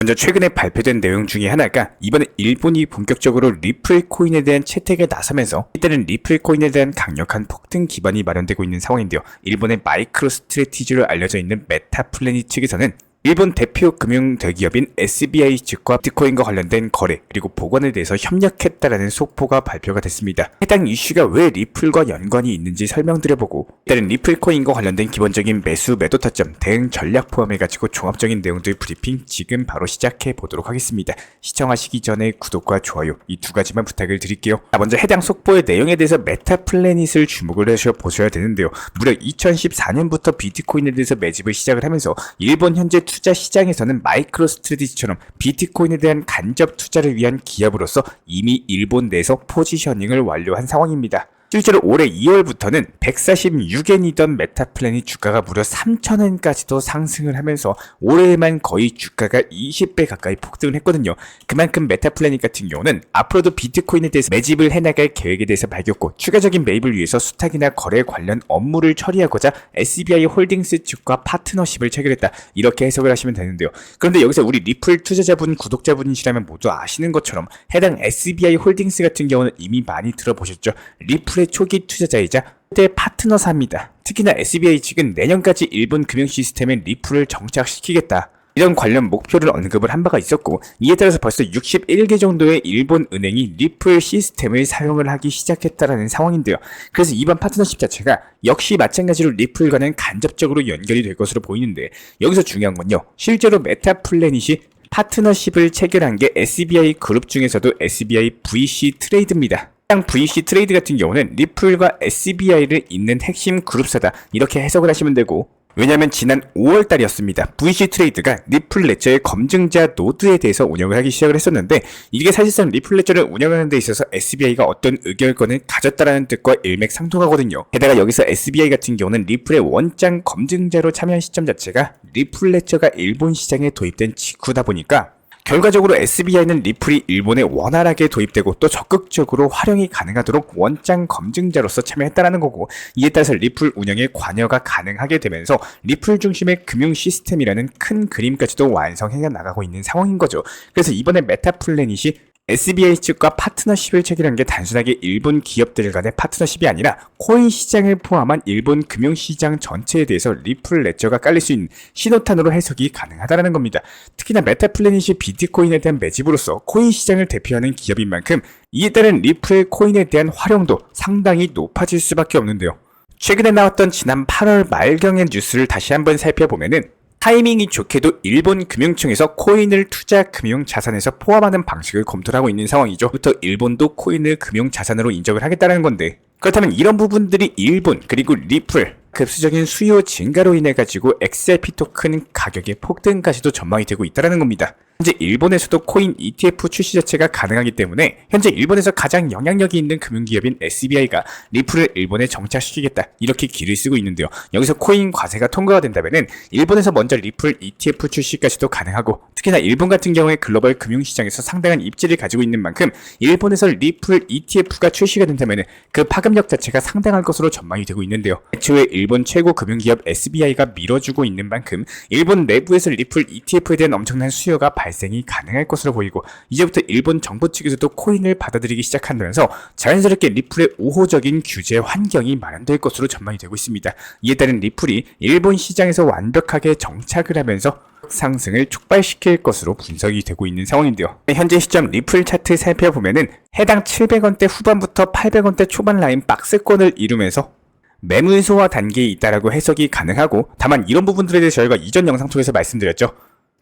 먼저 최근에 발표된 내용 중에 하나가 이번에 일본이 본격적으로 리플 코인에 대한 채택에 나서면서 이때는 리플 코인에 대한 강력한 폭등 기반이 마련되고 있는 상황인데요. 일본의 마이크로 스트래티지로 알려져 있는 메타플래닛 측에서는 일본 대표 금융 대기업인 SBI 측과 비트코인과 관련된 거래 그리고 보관에 대해서 협력했다라는 속보가 발표가 됐습니다. 해당 이슈가 왜 리플과 연관이 있는지 설명드려보고 일단은 리플 코인과 관련된 기본적인 매수 매도 타점 대응 전략 포함해가지고 종합적인 내용들 브리핑 지금 바로 시작해 보도록 하겠습니다. 시청하시기 전에 구독과 좋아요 이 두 가지만 부탁을 드릴게요. 먼저 해당 속보의 내용에 대해서 메타플래닛을 주목을 하셔 보셔야 되는데요. 무려 2014년부터 비트코인에 대해서 매집을 시작을 하면서 일본 현재 투자 시장에서는 마이크로 스트래티지처럼 비트코인에 대한 간접 투자를 위한 기업으로서 이미 일본 내에서 포지셔닝을 완료한 상황입니다. 실제로 올해 2월부터는 146엔이던 메타플래닛 주가가 무려 3,000엔까지도 상승을 하면서 올해에만 거의 주가가 20배 가까이 폭등을 했거든요. 그만큼 메타플래닛 같은 경우는 앞으로도 비트코인에 대해서 매집을 해나갈 계획에 대해서 밝혔고 추가적인 매입을 위해서 수탁이나 거래 관련 업무를 처리하고자 SBI 홀딩스 측과 파트너십을 체결했다. 이렇게 해석을 하시면 되는데요. 그런데 여기서 우리 리플 투자자분, 구독자분이시라면 모두 아시는 것처럼 해당 SBI 홀딩스 같은 경우는 이미 많이 들어보셨죠. 리플 초기 투자자이자 때 파트너사입니다. 특히나 SBI 측은 내년까지 일본 금융 시스템에 리플을 정착시키겠다. 이런 관련 목표를 언급을 한 바가 있었고 이에 따라서 벌써 61개 정도의 일본 은행이 리플 시스템을 사용을 하기 시작했다라는 상황인데요. 그래서 이번 파트너십 자체가 역시 마찬가지로 리플과는 간접적으로 연결이 될 것으로 보이는데 여기서 중요한 건요. 실제로 메타플래닛이 파트너십을 체결한 게 SBI 그룹 중에서도 SBI VC 트레이드입니다. 해당 VC 트레이드 같은 경우는 리플과 SBI를 잇는 핵심 그룹사다 이렇게 해석을 하시면 되고 왜냐하면 지난 5월달이었습니다. VC 트레이드가 리플 레저의 검증자 노드에 대해서 운영을 하기 시작을 했었는데 이게 사실상 리플 레저를 운영하는 데 있어서 SBI가 어떤 의결권을 가졌다라는 뜻과 일맥상통하거든요. 게다가 여기서 SBI 같은 경우는 리플의 원장 검증자로 참여한 시점 자체가 리플 레저가 일본 시장에 도입된 직후다 보니까 결과적으로 SBI는 리플이 일본에 원활하게 도입되고 또 적극적으로 활용이 가능하도록 원장 검증자로서 참여했다는 거고 이에 따라서 리플 운영에 관여가 가능하게 되면서 리플 중심의 금융 시스템이라는 큰 그림까지도 완성해 나가고 있는 상황인 거죠. 그래서 이번에 메타플래닛이 SBI 측과 파트너십을 체결한 게 단순하게 일본 기업들 간의 파트너십이 아니라 코인 시장을 포함한 일본 금융시장 전체에 대해서 리플 레저가 깔릴 수 있는 신호탄으로 해석이 가능하다는 겁니다. 특히나 메타플래닛이 비트코인에 대한 매집으로서 코인 시장을 대표하는 기업인 만큼 이에 따른 리플 코인에 대한 활용도 상당히 높아질 수밖에 없는데요. 최근에 나왔던 지난 8월 말경의 뉴스를 다시 한번 살펴보면은 타이밍이 좋게도 일본 금융청에서 코인을 투자 금융 자산에서 포함하는 방식을 검토를 하고 있는 상황이죠. 부터 일본도 코인을 금융 자산으로 인정을 하겠다는 건데 그렇다면 이런 부분들이 일본 그리고 리플 급수적인 수요 증가로 인해 가지고 XRP 토큰 가격의 폭등까지도 전망이 되고 있다는 겁니다. 현재 일본에서도 코인 ETF 출시 자체가 가능하기 때문에 현재 일본에서 가장 영향력이 있는 금융기업인 SBI가 리플을 일본에 정착시키겠다 이렇게 길을 쓰고 있는데요. 여기서 코인 과세가 통과가 된다면은 일본에서 먼저 리플 ETF 출시까지도 가능하고 특히나 일본 같은 경우에 글로벌 금융시장에서 상당한 입지를 가지고 있는 만큼 일본에서 리플 ETF가 출시가 된다면은 그 파급력 자체가 상당할 것으로 전망이 되고 있는데요. 애초에 일본 최고 금융기업 SBI가 밀어주고 있는 만큼 일본 내부에서 리플 ETF에 대한 엄청난 수요가 발생이 가능할 것으로 보이고 이제부터 일본 정부 측에서도 코인을 받아들이기 시작한다면서 자연스럽게 리플의 우호적인 규제 환경이 마련될 것으로 전망이 되고 있습니다. 이에 따른 리플이 일본 시장에서 완벽하게 정착을 하면서 상승을 촉발시킬 것으로 분석이 되고 있는 상황인데요. 현재 시점 리플 차트 살펴보면은 해당 700원대 후반부터 800원대 초반 라인 박스권을 이루면서 매물 소화 단계에 있다라고 해석이 가능하고 다만 이런 부분들에 대해서 저희가 이전 영상 통해서 말씀드렸죠.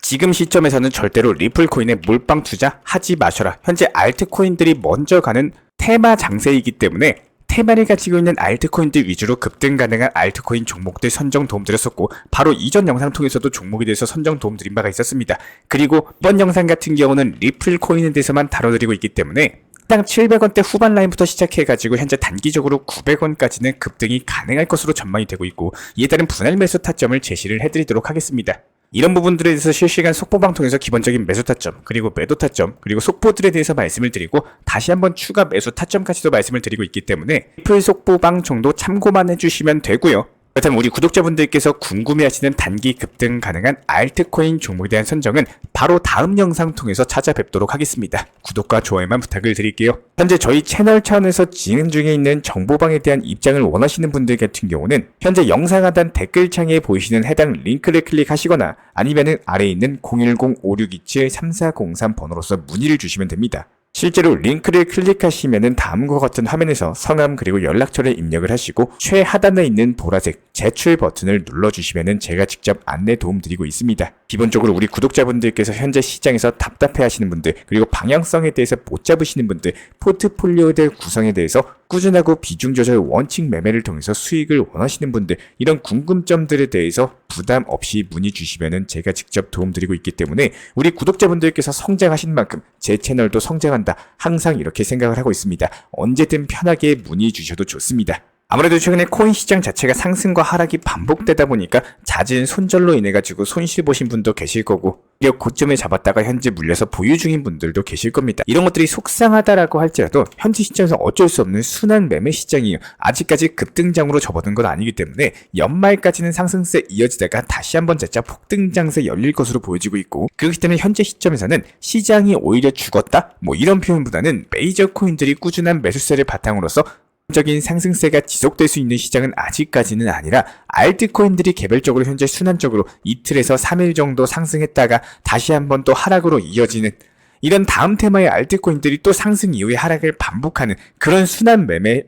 지금 시점에서는 절대로 리플 코인에 몰빵 투자 하지 마셔라. 현재 알트코인들이 먼저 가는 테마 장세이기 때문에 테마를 가지고 있는 알트코인들 위주로 급등 가능한 알트코인 종목들 선정 도움드렸었고 바로 이전 영상 통해서도 종목에 대해서 선정 도움드린 바가 있었습니다. 그리고 이번 영상 같은 경우는 리플 코인에 대해서만 다뤄드리고 있기 때문에 당 700원대 후반 라인부터 시작해가지고 현재 단기적으로 900원까지는 급등이 가능할 것으로 전망이 되고 있고 이에 따른 분할 매수 타점을 제시를 해드리도록 하겠습니다. 이런 부분들에 대해서 실시간 속보방 통해서 기본적인 매수 타점, 그리고 매도 타점, 그리고 속보들에 대해서 말씀을 드리고 다시 한번 추가 매수 타점까지도 말씀을 드리고 있기 때문에 리플 속보방 정도 참고만 해주시면 되고요. 그렇다면 우리 구독자분들께서 궁금해하시는 단기 급등 가능한 알트코인 종목에 대한 선정은 바로 다음 영상 통해서 찾아뵙도록 하겠습니다. 구독과 좋아요만 부탁을 드릴게요. 현재 저희 채널 차원에서 진행 중에 있는 정보방에 대한 입장을 원하시는 분들 같은 경우는 현재 영상 하단 댓글창에 보이시는 해당 링크를 클릭하시거나 아니면은 아래에 있는 010-5627-3403 번호로서 문의를 주시면 됩니다. 실제로 링크를 클릭하시면은 다음과 같은 화면에서 성함 그리고 연락처를 입력을 하시고 최하단에 있는 보라색 제출 버튼을 눌러주시면은 제가 직접 안내 도움 드리고 있습니다. 기본적으로 우리 구독자분들께서 현재 시장에서 답답해 하시는 분들, 그리고 방향성에 대해서 못 잡으시는 분들, 포트폴리오들 구성에 대해서 꾸준하고 비중 조절 원칙 매매를 통해서 수익을 원하시는 분들, 이런 궁금점들에 대해서 부담 없이 문의 주시면은 제가 직접 도움 드리고 있기 때문에 우리 구독자분들께서 성장하신 만큼 제 채널도 성장한다, 항상 이렇게 생각을 하고 있습니다. 언제든 편하게 문의 주셔도 좋습니다. 아무래도 최근에 코인 시장 자체가 상승과 하락이 반복되다 보니까 잦은 손절로 인해 가지고 손실 보신 분도 계실 거고, 오히려 고점을 잡았다가 현재 물려서 보유 중인 분들도 계실 겁니다. 이런 것들이 속상하다라고 할지라도 현재 시장에서 어쩔 수 없는 순환 매매 시장이에요. 아직까지 급등장으로 접어든 건 아니기 때문에 연말까지는 상승세 이어지다가 다시 한번 재차 폭등장세 열릴 것으로 보여지고 있고, 그렇기 때문에 현재 시점에서는 시장이 오히려 죽었다? 이런 표현보다는 메이저 코인들이 꾸준한 매수세를 바탕으로서 적인 상승세가 지속될 수 있는 시장은 아직까지는 아니라, 알트코인들이 개별적으로 현재 순환적으로 이틀에서 3일 정도 상승했다가 다시 한번 또 하락으로 이어지는 이런 다음 테마의 알트코인들이 또 상승 이후에 하락을 반복하는 그런 순환 매매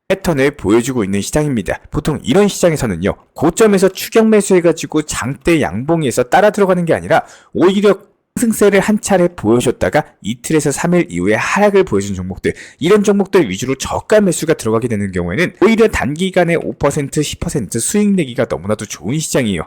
패턴을 보여주고 있는 시장입니다. 보통 이런 시장에서는요, 고점에서 추격 매수해가지고 장대 양봉에서 따라 들어가는 게 아니라 오히려 상승세를 한 차례 보여줬다가 이틀에서 3일 이후에 하락을 보여준 종목들, 이런 종목들 위주로 저가 매수가 들어가게 되는 경우에는 오히려 단기간에 5%, 10% 수익 내기가 너무나도 좋은 시장이에요.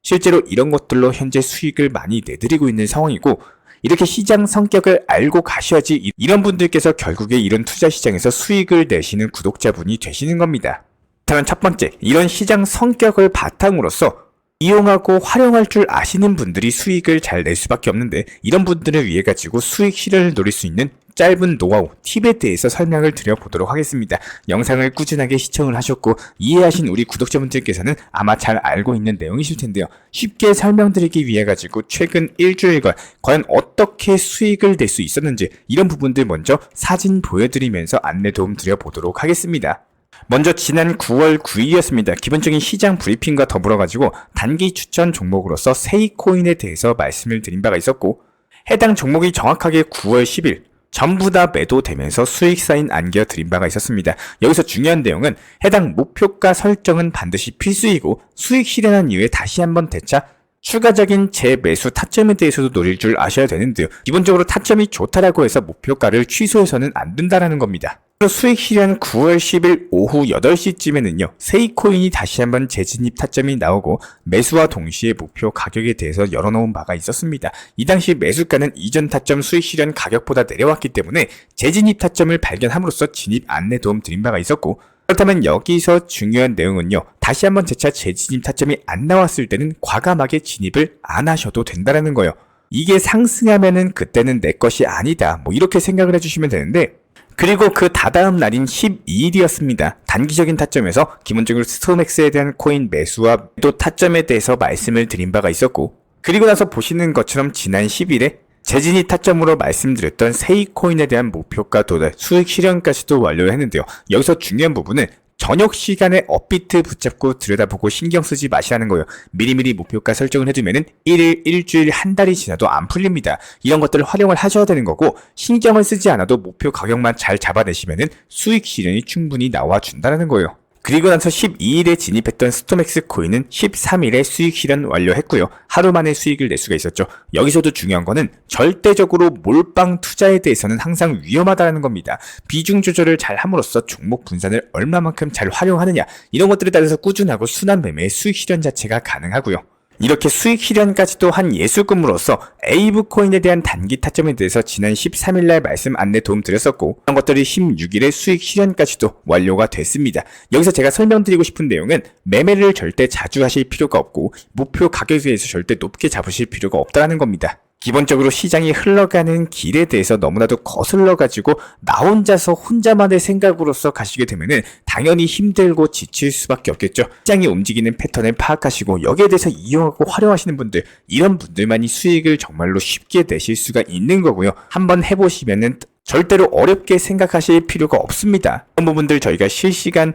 실제로 이런 것들로 현재 수익을 많이 내드리고 있는 상황이고, 이렇게 시장 성격을 알고 가셔야지 이런 분들께서 결국에 이런 투자 시장에서 수익을 내시는 구독자분이 되시는 겁니다. 다만 첫 번째, 이런 시장 성격을 바탕으로서 이용하고 활용할 줄 아시는 분들이 수익을 잘 낼 수밖에 없는데, 이런 분들을 위해 가지고 수익 실현을 노릴 수 있는 짧은 노하우, 팁에 대해서 설명을 드려보도록 하겠습니다. 영상을 꾸준하게 시청을 하셨고 이해하신 우리 구독자분들께서는 아마 잘 알고 있는 내용이실 텐데요. 쉽게 설명드리기 위해 가지고 최근 일주일간 과연 어떻게 수익을 낼 수 있었는지, 이런 부분들 먼저 사진 보여드리면서 안내 도움 드려보도록 하겠습니다. 먼저 지난 9월 9일이었습니다. 기본적인 시장 브리핑과 더불어 가지고 단기 추천 종목으로서 세이코인에 대해서 말씀을 드린 바가 있었고, 해당 종목이 정확하게 9월 10일 전부 다 매도되면서 수익 사인 안겨 드린 바가 있었습니다. 여기서 중요한 내용은 해당 목표가 설정은 반드시 필수이고, 수익 실현한 이후에 다시 한번 대차 추가적인 재매수 타점에 대해서도 노릴 줄 아셔야 되는데요. 기본적으로 타점이 좋다라고 해서 목표가를 취소해서는 안 된다라는 겁니다. 수익 실현 9월 10일 오후 8시쯤에는요, 세이코인이 다시 한번 재진입 타점이 나오고 매수와 동시에 목표 가격에 대해서 열어놓은 바가 있었습니다. 이 당시 매수가는 이전 타점 수익 실현 가격보다 내려왔기 때문에 재진입 타점을 발견함으로써 진입 안내 도움 드린 바가 있었고, 그렇다면 여기서 중요한 내용은요, 다시 한번 재차 재진입 타점이 안 나왔을 때는 과감하게 진입을 안 하셔도 된다는 거예요. 이게 상승하면은 그때는 내 것이 아니다, 이렇게 생각을 해주시면 되는데, 그리고 그 다다음 날인 12일이었습니다. 단기적인 타점에서 기본적으로 스톰엑스에 대한 코인 매수와 매도 타점에 대해서 말씀을 드린 바가 있었고, 그리고 나서 보시는 것처럼 지난 10일에 재진입 타점으로 말씀드렸던 세이코인에 대한 목표가 도달, 수익 실현까지도 완료를 했는데요. 여기서 중요한 부분은 저녁 시간에 업비트 붙잡고 들여다보고 신경 쓰지 마시라는 거예요. 미리미리 목표가 설정을 해두면은 1일, 일주일, 한 달이 지나도 안 풀립니다. 이런 것들을 활용을 하셔야 되는 거고, 신경을 쓰지 않아도 목표 가격만 잘 잡아내시면은 수익 실현이 충분히 나와준다는 거예요. 그리고 나서 12일에 진입했던 스톰엑스 코인은 13일에 수익 실현 완료했고요. 하루 만에 수익을 낼 수가 있었죠. 여기서도 중요한 거는 절대적으로 몰빵 투자에 대해서는 항상 위험하다는 겁니다. 비중 조절을 잘 함으로써 종목 분산을 얼마만큼 잘 활용하느냐, 이런 것들에 따라서 꾸준하고 순환 매매의 수익 실현 자체가 가능하고요. 이렇게 수익 실현까지도 한 예술금으로서 에이브 코인에 대한 단기 타점에 대해서 지난 13일날 말씀 안내 도움 드렸었고, 이런 것들이 16일에 수익 실현까지도 완료가 됐습니다. 여기서 제가 설명드리고 싶은 내용은 매매를 절대 자주 하실 필요가 없고, 목표 가격에 대해서 절대 높게 잡으실 필요가 없다는 겁니다. 기본적으로 시장이 흘러가는 길에 대해서 너무나도 거슬러가지고 나 혼자서 혼자만의 생각으로서 가시게 되면은 당연히 힘들고 지칠 수밖에 없겠죠. 시장이 움직이는 패턴을 파악하시고 여기에 대해서 이용하고 활용하시는 분들, 이런 분들만이 수익을 정말로 쉽게 내실 수가 있는 거고요. 한번 해보시면은 절대로 어렵게 생각하실 필요가 없습니다. 이런 부분들 저희가 실시간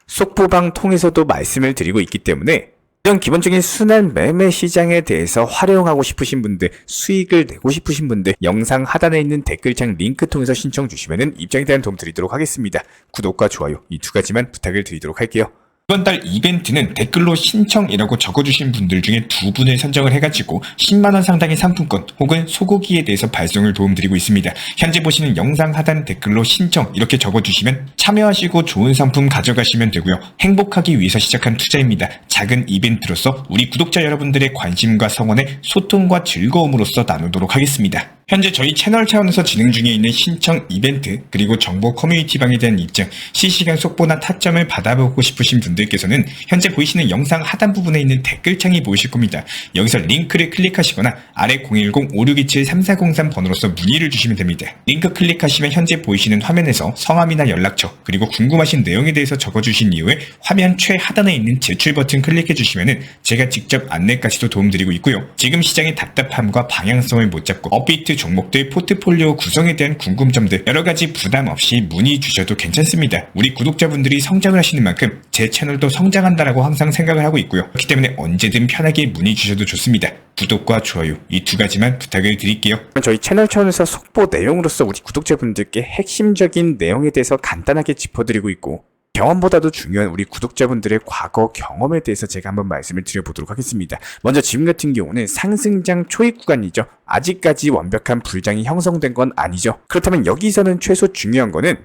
속보방 통해서도 말씀을 드리고 있기 때문에 이런 기본적인 순환 매매 시장에 대해서 활용하고 싶으신 분들, 수익을 내고 싶으신 분들, 영상 하단에 있는 댓글창 링크 통해서 신청 주시면 입장에 대한 도움 드리도록 하겠습니다. 구독과 좋아요 이 두 가지만 부탁을 드리도록 할게요. 이번 달 이벤트는 댓글로 신청이라고 적어주신 분들 중에 2분을 선정을 해가지고 10만원 상당의 상품권 혹은 소고기에 대해서 발송을 도움드리고 있습니다. 현재 보시는 영상 하단 댓글로 신청 이렇게 적어주시면 참여하시고 좋은 상품 가져가시면 되고요. 행복하기 위해서 시작한 투자입니다. 작은 이벤트로서 우리 구독자 여러분들의 관심과 성원에 소통과 즐거움으로써 나누도록 하겠습니다. 현재 저희 채널 차원에서 진행 중에 있는 신청 이벤트 그리고 정보 커뮤니티방에 대한 입장, 실시간 속보나 타점을 받아보고 싶으신 분들께서는 현재 보이시는 영상 하단 부분에 있는 댓글창이 보이실 겁니다. 여기서 링크를 클릭하시거나 아래 010-5627-3403 번호로서 문의를 주시면 됩니다. 링크 클릭하시면 현재 보이시는 화면에서 성함이나 연락처 그리고 궁금하신 내용에 대해서 적어주신 이후에 화면 최하단에 있는 제출 버튼 클릭해 주시면 제가 직접 안내까지도 도움드리고 있고요. 지금 시장의 답답함과 방향성을 못 잡고 업비트 종목들 포트폴리오 구성에 대한 궁금점들 여러가지 부담 없이 문의 주셔도 괜찮습니다. 우리 구독자분들이 성장을 하시는 만큼 제 채널도 성장한다라고 항상 생각을 하고 있고요. 그렇기 때문에 언제든 편하게 문의 주셔도 좋습니다. 구독과 좋아요 이 두 가지만 부탁을 드릴게요. 저희 채널 차원에서 속보 내용으로서 우리 구독자분들께 핵심적인 내용에 대해서 간단하게 짚어드리고 있고, 경험보다도 중요한 우리 구독자분들의 과거 경험에 대해서 제가 한번 말씀을 드려보도록 하겠습니다. 먼저 지금 같은 경우는 상승장 초입 구간이죠. 아직까지 완벽한 불장이 형성된 건 아니죠. 그렇다면 여기서는 최소 중요한 거는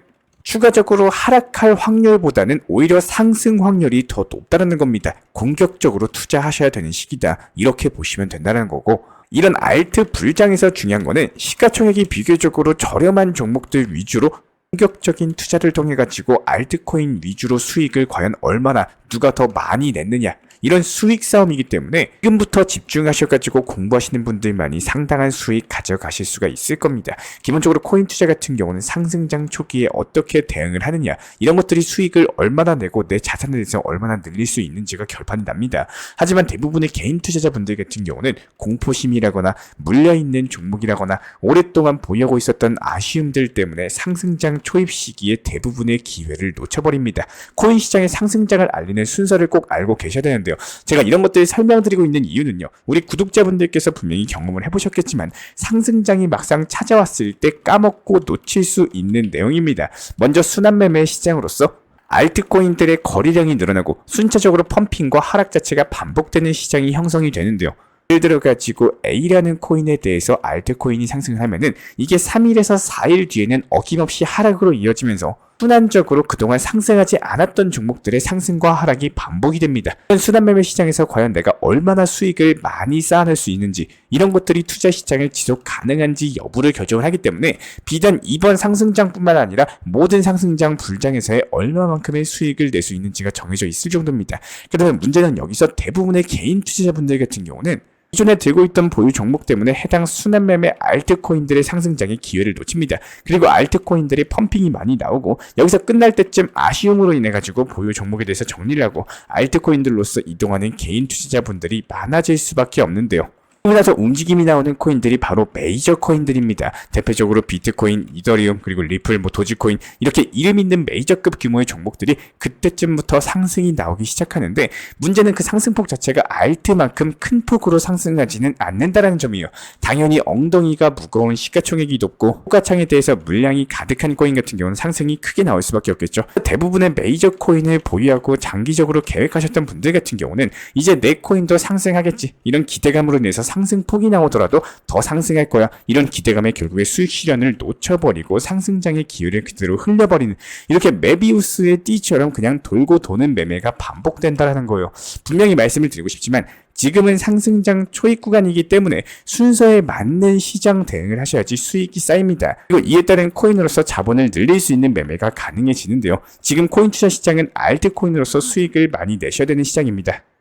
추가적으로 하락할 확률보다는 오히려 상승 확률이 더 높다는 겁니다. 공격적으로 투자하셔야 되는 시기다, 이렇게 보시면 된다는 거고, 이런 알트 불장에서 중요한 거는 시가총액이 비교적으로 저렴한 종목들 위주로 공격적인 투자를 통해 가지고 알트코인 위주로 수익을 과연 얼마나 누가 더 많이 냈느냐, 이런 수익 싸움이기 때문에 지금부터 집중하셔가지고 공부하시는 분들만이 상당한 수익 가져가실 수가 있을 겁니다. 기본적으로 코인 투자 같은 경우는 상승장 초기에 어떻게 대응을 하느냐, 이런 것들이 수익을 얼마나 내고 내 자산에 대해서 얼마나 늘릴 수 있는지가 결판이 납니다. 하지만 대부분의 개인 투자자분들 같은 경우는 공포심이라거나 물려있는 종목이라거나 오랫동안 보유하고 있었던 아쉬움들 때문에 상승장 초입 시기에 대부분의 기회를 놓쳐버립니다. 코인 시장의 상승장을 알리는 순서를 꼭 알고 계셔야 되는데요. 제가 이런 것들을 설명드리고 있는 이유는요, 우리 구독자분들께서 분명히 경험을 해보셨겠지만 상승장이 막상 찾아왔을 때 까먹고 놓칠 수 있는 내용입니다. 먼저 순환매매 시장으로서 알트코인들의 거래량이 늘어나고 순차적으로 펌핑과 하락 자체가 반복되는 시장이 형성이 되는데요. 예를 들어 가지고 A라는 코인에 대해서 알트코인이 상승을 하면은 이게 3일에서 4일 뒤에는 어김없이 하락으로 이어지면서 순환적으로 그동안 상승하지 않았던 종목들의 상승과 하락이 반복이 됩니다. 순환매매 시장에서 과연 내가 얼마나 수익을 많이 쌓아낼 수 있는지, 이런 것들이 투자 시장을 지속 가능한지 여부를 결정을 하기 때문에 비단 이번 상승장뿐만 아니라 모든 상승장 불장에서의 얼마만큼의 수익을 낼 수 있는지가 정해져 있을 정도입니다. 그러면 문제는 여기서 대부분의 개인 투자자분들 같은 경우는 기존에 들고 있던 보유 종목 때문에 해당 순환매매 알트코인들의 상승장의 기회를 놓칩니다. 그리고 알트코인들이 펌핑이 많이 나오고 여기서 끝날 때쯤 아쉬움으로 인해 가지고 보유 종목에 대해서 정리를 하고 알트코인들로서 이동하는 개인 투자자분들이 많아질 수밖에 없는데요. 그러고 나서 움직임이 나오는 코인들이 바로 메이저 코인들입니다. 대표적으로 비트코인, 이더리움, 그리고 리플, 도지코인, 이렇게 이름 있는 메이저급 규모의 종목들이 그때쯤부터 상승이 나오기 시작하는데, 문제는 그 상승폭 자체가 알트만큼 큰 폭으로 상승하지는 않는다는 점이에요. 당연히 엉덩이가 무거운 시가총액이 높고 호가창에 대해서 물량이 가득한 코인 같은 경우는 상승이 크게 나올 수밖에 없겠죠. 대부분의 메이저 코인을 보유하고 장기적으로 계획하셨던 분들 같은 경우는 이제 내 코인도 상승하겠지, 이런 기대감으로 인해서 상승폭이 나오더라도 더 상승할 거야, 이런 기대감에 결국에 수익 실현을 놓쳐버리고 상승장의 기회를 그대로 흘려버리는, 이렇게 메비우스의 띠처럼 그냥 돌고 도는 매매가 반복된다는 거예요. 분명히 말씀을 드리고 싶지만 지금은 상승장 초입 구간이기 때문에 순서에 맞는 시장 대응을 하셔야지 수익이 쌓입니다. 그리고 이에 따른 코인으로서 자본을 늘릴 수 있는 매매가 가능해지는데요. 지금 코인 투자 시장은 알트코인으로서 수익을 많이 내셔야 되는 시장입니다.